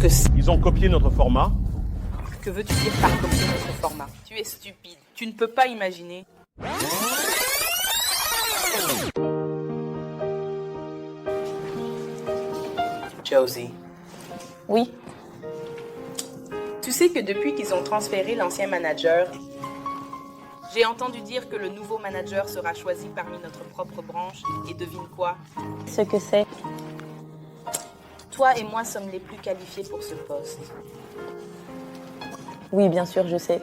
que c'est? Ils ont copié notre format. Que veux-tu dire par copier notre format? Tu es stupide. Tu ne peux pas imaginer. Josie, Oui, tu sais que depuis qu'ils ont transféré l'ancien manager, j'ai entendu dire que le nouveau manager sera choisi parmi notre propre branche. Et devine quoi? ce que c'est. Toi et moi sommes les plus qualifiés pour ce poste. Oui, bien sûr, je sais.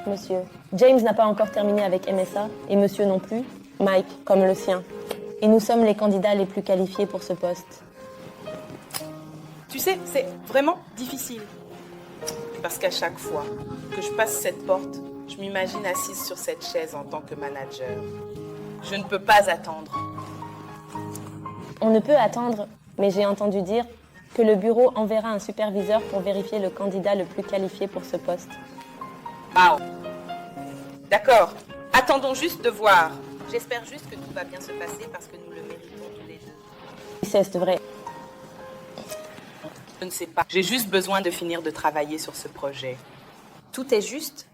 Monsieur, James n'a pas encore terminé avec MSA, et monsieur non plus. Mike, comme le sien. Et nous sommes les candidats les plus qualifiés pour ce poste. Tu sais, c'est vraiment difficile. Parce qu'à chaque fois que je passe cette porte, je m'imagine assise sur cette chaise en tant que manager. Je ne peux pas attendre. On ne peut attendre, mais j'ai entendu dire que le bureau enverra un superviseur pour vérifier le candidat le plus qualifié pour ce poste. Wow. D'accord. Attendons juste de voir. J'espère juste que tout va bien se passer parce que nous le méritons tous les deux. C'est vrai. Je ne sais pas. J'ai juste besoin de finir de travailler sur ce projet. Tout est juste.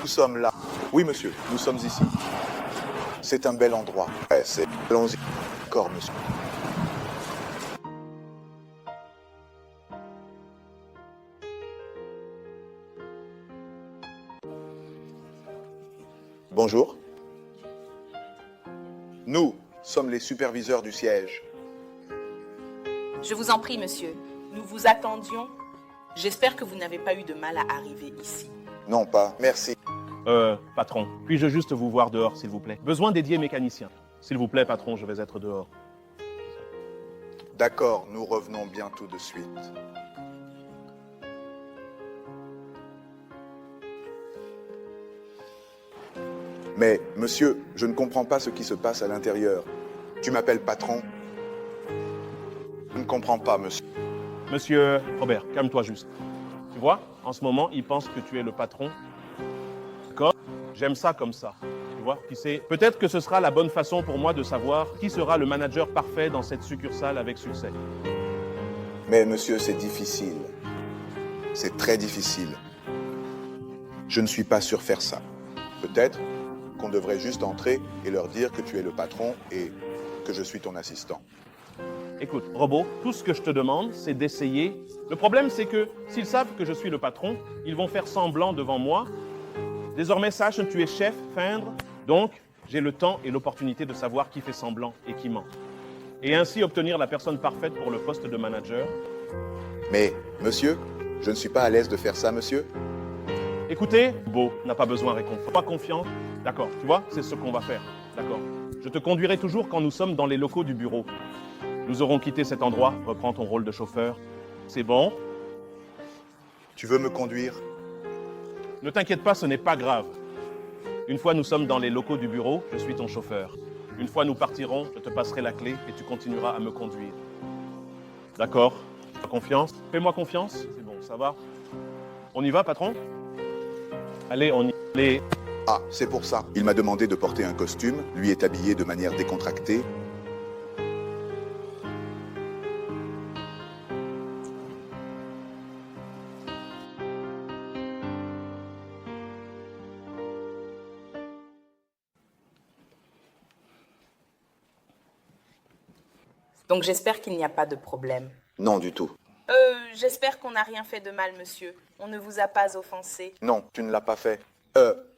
Nous sommes là. Oui, monsieur, nous sommes ici. C'est un bel endroit. Ouais, c'est... Allons-y. D'accord, monsieur. Bonjour. Nous sommes les superviseurs du siège. Je vous en prie, monsieur. Nous vous attendions. J'espère que vous n'avez pas eu de mal à arriver ici. Non pas. Merci. Patron, puis-je juste vous voir dehors, s'il vous plaît? Besoin dédié mécanicien. S'il vous plaît, patron, je vais être dehors. D'accord, nous revenons bien tout de suite. Mais, monsieur, je ne comprends pas ce qui se passe à l'intérieur. Tu m'appelles patron? Je ne comprends pas, monsieur. Monsieur Robert, calme-toi juste. Tu vois, en ce moment, il pense que tu es le patron. D'accord? J'aime ça comme ça. Tu vois? Qui sait? Peut-être que ce sera la bonne façon pour moi de savoir qui sera le manager parfait dans cette succursale avec succès. Mais, monsieur, c'est difficile. C'est très difficile. Je ne suis pas sûr faire ça. Peut-être qu'on devrait juste entrer et leur dire que tu es le patron et que je suis ton assistant. Écoute, Robot, tout ce que je te demande, c'est d'essayer. Le problème, c'est que s'ils savent que je suis le patron, ils vont faire semblant devant moi. Désormais, sache, tu es chef, feindre. Donc, j'ai le temps et l'opportunité de savoir qui fait semblant et qui ment. Et ainsi obtenir la personne parfaite pour le poste de manager. Mais, monsieur, je ne suis pas à l'aise de faire ça, monsieur. Écoutez, Beau n'a pas besoin de réconfort. Pas confiant. D'accord, tu vois, c'est ce qu'on va faire. D'accord. Je te conduirai toujours quand nous sommes dans les locaux du bureau. Nous aurons quitté cet endroit. Reprends ton rôle de chauffeur. C'est bon? Tu veux me conduire? Ne t'inquiète pas, ce n'est pas grave. Une fois nous sommes dans les locaux du bureau, je suis ton chauffeur. Une fois nous partirons, je te passerai la clé et tu continueras à me conduire. D'accord? Confiance? Fais-moi confiance? C'est bon, ça va? On y va, patron? Allez, on y va. Allez. Ah, c'est pour ça. Il m'a demandé de porter un costume. Lui est habillé de manière décontractée. Donc j'espère qu'il n'y a pas de problème. Non, du tout. J'espère qu'on n'a rien fait de mal, monsieur. On ne vous a pas offensé. Non, tu ne l'as pas fait.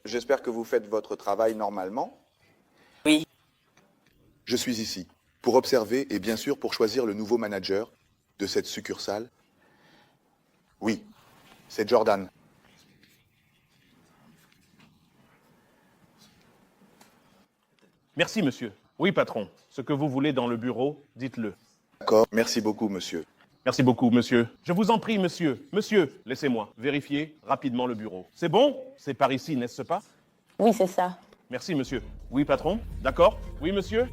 J'espère que vous faites votre travail normalement. Oui. Je suis ici pour observer et bien sûr pour choisir le nouveau manager de cette succursale. Oui, c'est Jordan. Merci, monsieur. Oui, patron. Ce que vous voulez dans le bureau, dites-le. D'accord. Merci beaucoup, monsieur. Merci beaucoup, monsieur. Je vous en prie, monsieur. Monsieur, laissez-moi vérifier rapidement le bureau. C'est bon? C'est par ici, n'est-ce pas? Oui, c'est ça. Merci, monsieur. Oui, patron? D'accord? Oui, monsieur?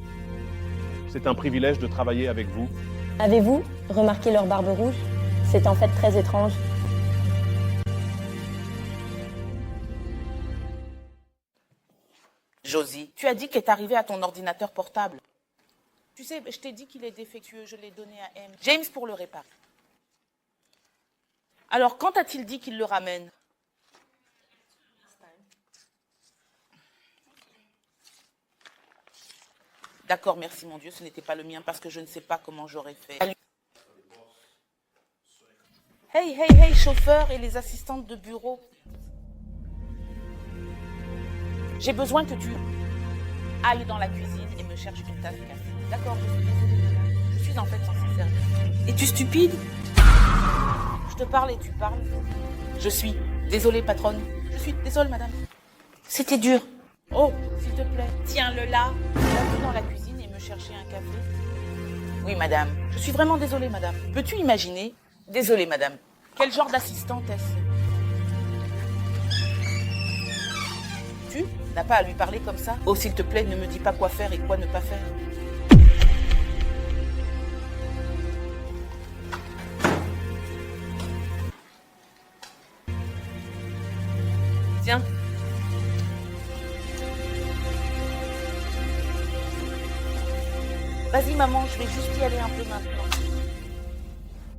C'est un privilège de travailler avec vous. Avez-vous remarqué leur barbe rouge? C'est en fait très étrange. Josie, tu as dit qu'est arrivé à ton ordinateur portable. Tu sais, je t'ai dit qu'il est défectueux, je l'ai donné à James pour le réparer. Alors, quand a-t-il dit qu'il le ramène? D'accord, merci mon Dieu, ce n'était pas le mien parce que je ne sais pas comment j'aurais fait. Hey, hey, hey, chauffeur et les assistantes de bureau. J'ai besoin que tu ailles dans la cuisine et me cherches une tasse de café. D'accord, je suis désolée, madame. Je suis en fait censée servir. Es-tu stupide? Je te parle et tu parles. Je suis désolée, patronne. Je suis désolée, madame. C'était dur. Oh, s'il te plaît, tiens-le là. Va dans la cuisine et me chercher un café. Oui, madame. Je suis vraiment désolée, madame. Peux-tu imaginer? Désolée, madame. Quel genre d'assistante est-ce? Tu n'as pas à lui parler comme ça? Oh, s'il te plaît, ne me dis pas quoi faire et quoi ne pas faire. Tiens. Vas-y, maman, je vais juste y aller un peu maintenant.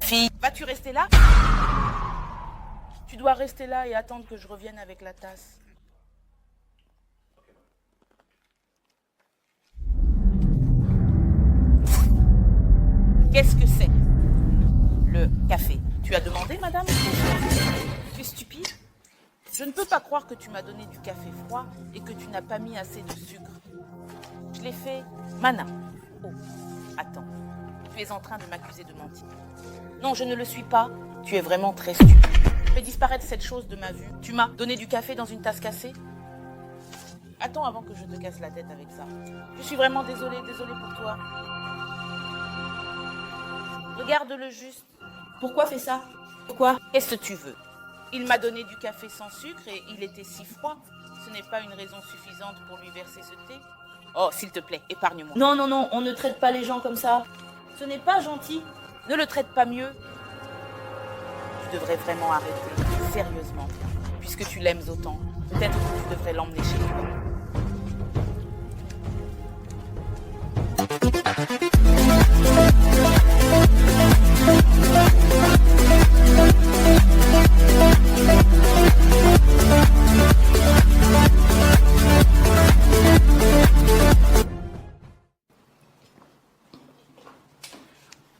Fille, vas-tu rester là? Tu dois rester là et attendre que je revienne avec la tasse. Qu'est-ce que c'est? Le café. Tu as demandé, madame? Tu es stupide? Je ne peux pas croire que tu m'as donné du café froid et que tu n'as pas mis assez de sucre. Je l'ai fait Mana. Oh, attends. Tu es en train de m'accuser de mentir. Non, je ne le suis pas. Tu es vraiment très stupide. Fais disparaître cette chose de ma vue. Tu m'as donné du café dans une tasse cassée? Attends avant que je te casse la tête avec ça. Je suis vraiment désolée pour toi. Regarde-le juste. Pourquoi fais ça? Pourquoi? Qu'est-ce que tu veux? Il m'a donné du café sans sucre et il était si froid. Ce n'est pas une raison suffisante pour lui verser ce thé. Oh, s'il te plaît, épargne-moi. Non, non, non, on ne traite pas les gens comme ça. Ce n'est pas gentil. Ne le traite pas mieux. Tu devrais vraiment arrêter, sérieusement, puisque tu l'aimes autant. Peut-être que tu devrais l'emmener chez toi.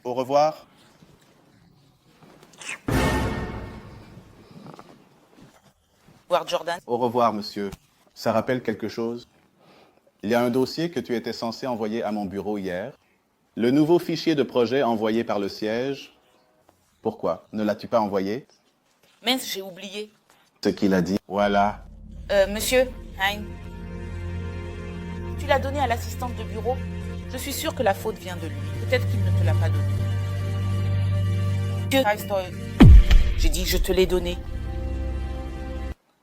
Au revoir. Voir Jordan. Au revoir, monsieur. Ça rappelle quelque chose? Il y a un dossier que tu étais censé envoyer à mon bureau hier. Le nouveau fichier de projet envoyé par le siège. Pourquoi? Ne l'as-tu pas envoyé? Mince, j'ai oublié. Ce qu'il a dit. Voilà. Monsieur, Hein. Tu l'as donné à l'assistante de bureau? Je suis sûre que la faute vient de lui. Peut-être qu'il ne te l'a pas donné. J'ai dit, je te l'ai donné.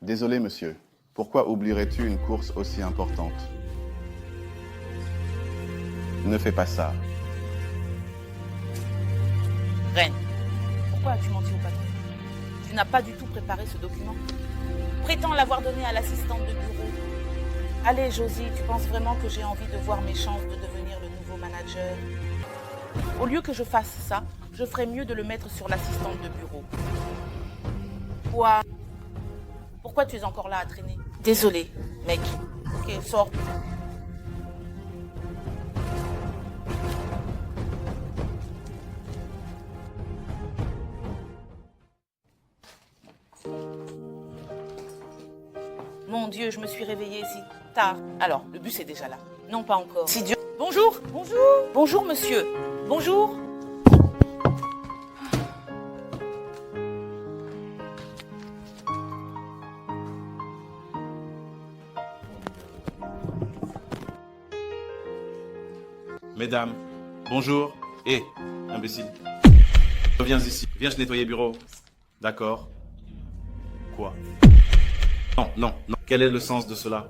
Désolé, monsieur. Pourquoi oublierais-tu une course aussi importante? Ne fais pas ça. Reine, pourquoi as-tu menti au patron? Tu n'as pas du tout préparé ce document. Prétends l'avoir donné à l'assistante de bureau. Allez, Josie, tu penses vraiment que j'ai envie de voir mes chances de devenir le nouveau manager? Au lieu que je fasse ça, je ferais mieux de le mettre sur l'assistante de bureau. Quoi? Pourquoi tu es encore là à traîner? Désolé, mec. Ok, sors. Mon Dieu, je me suis réveillée si tard. Alors, le bus est déjà là. Non, pas encore. Si Dieu... Bonjour. Bonjour. Bonjour, monsieur. Bonjour. Mesdames, bonjour. Hé, imbécile. Viens ici. Viens, je nettoyer le bureau. D'accord. Quoi? Non, non, non. Quel est le sens de cela?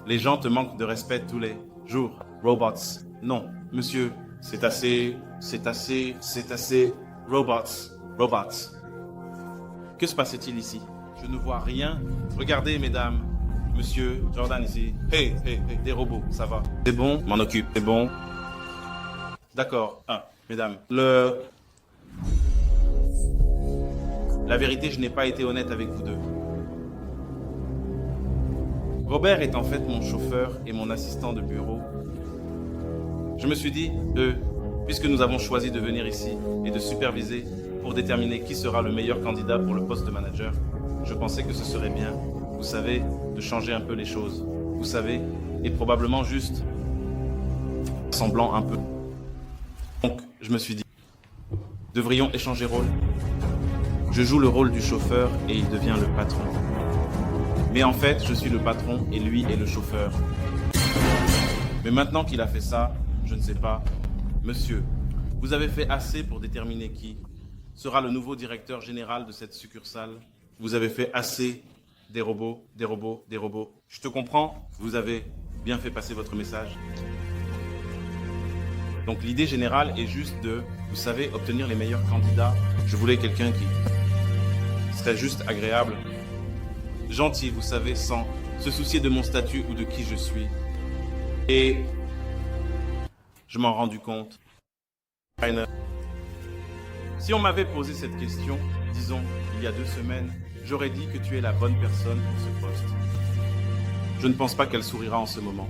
Les gens te manquent de respect tous les jours. Robots. Non, monsieur. C'est assez. Robots. Robots. Que se passait-il ici? Je ne vois rien. Regardez, mesdames. Monsieur Jordan ici. Hey, hey, hey, des robots, ça va. C'est bon, m'en occupe. C'est bon. D'accord. Mesdames. La vérité, je n'ai pas été honnête avec vous deux. Robert est en fait mon chauffeur et mon assistant de bureau. Je me suis dit, puisque nous avons choisi de venir ici et de superviser pour déterminer qui sera le meilleur candidat pour le poste de manager, je pensais que ce serait bien, vous savez, de changer un peu les choses. Vous savez, et probablement juste semblant un peu. Donc, je me suis dit, devrions échanger rôle. Je joue le rôle du chauffeur et il devient le patron. Mais en fait, je suis le patron et lui est le chauffeur. Mais maintenant qu'il a fait ça, je ne sais pas. Monsieur, vous avez fait assez pour déterminer qui sera le nouveau directeur général de cette succursale. Vous avez fait assez des robots, des robots, des robots. Je te comprends, vous avez bien fait passer votre message. Donc l'idée générale est juste de, vous savez, obtenir les meilleurs candidats. Je voulais quelqu'un qui serait juste agréable, gentil, vous savez, sans se soucier de mon statut ou de qui je suis. Et je m'en rendu compte. Si on m'avait posé cette question, disons, il y a 2 semaines, j'aurais dit que tu es la bonne personne pour ce poste. Je ne pense pas qu'elle sourira en ce moment.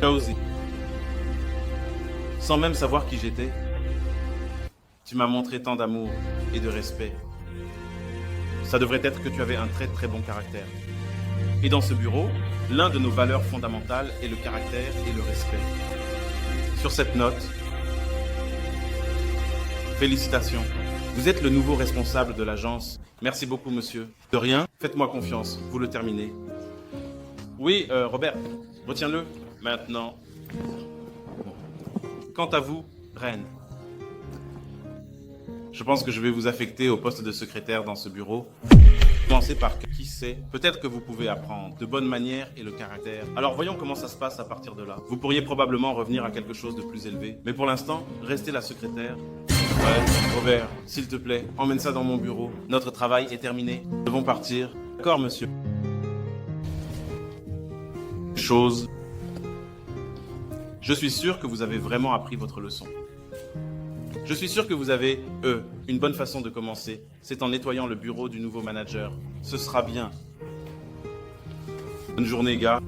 Josie, sans même savoir qui j'étais, tu m'as montré tant d'amour et de respect. Ça devrait être que tu avais un très très bon caractère. Et dans ce bureau, l'un de nos valeurs fondamentales est le caractère et le respect. Sur cette note, félicitations. Vous êtes le nouveau responsable de l'agence. Merci beaucoup, monsieur. De rien, faites-moi confiance. Vous le terminez. Oui, Robert, retiens-le. Maintenant. Quant à vous, Reine, je pense que je vais vous affecter au poste de secrétaire dans ce bureau. Commencez par qui sait. Peut-être que vous pouvez apprendre de bonnes manières et le caractère. Alors voyons comment ça se passe à partir de là. Vous pourriez probablement revenir à quelque chose de plus élevé. Mais pour l'instant, restez la secrétaire. Ouais, Robert, s'il te plaît, emmène ça dans mon bureau. Notre travail est terminé. Nous devons partir. D'accord, monsieur. Chose. Je suis sûr que vous avez vraiment appris votre leçon. Je suis sûr que vous avez, une bonne façon de commencer. C'est en nettoyant le bureau du nouveau manager. Ce sera bien. Bonne journée, gars.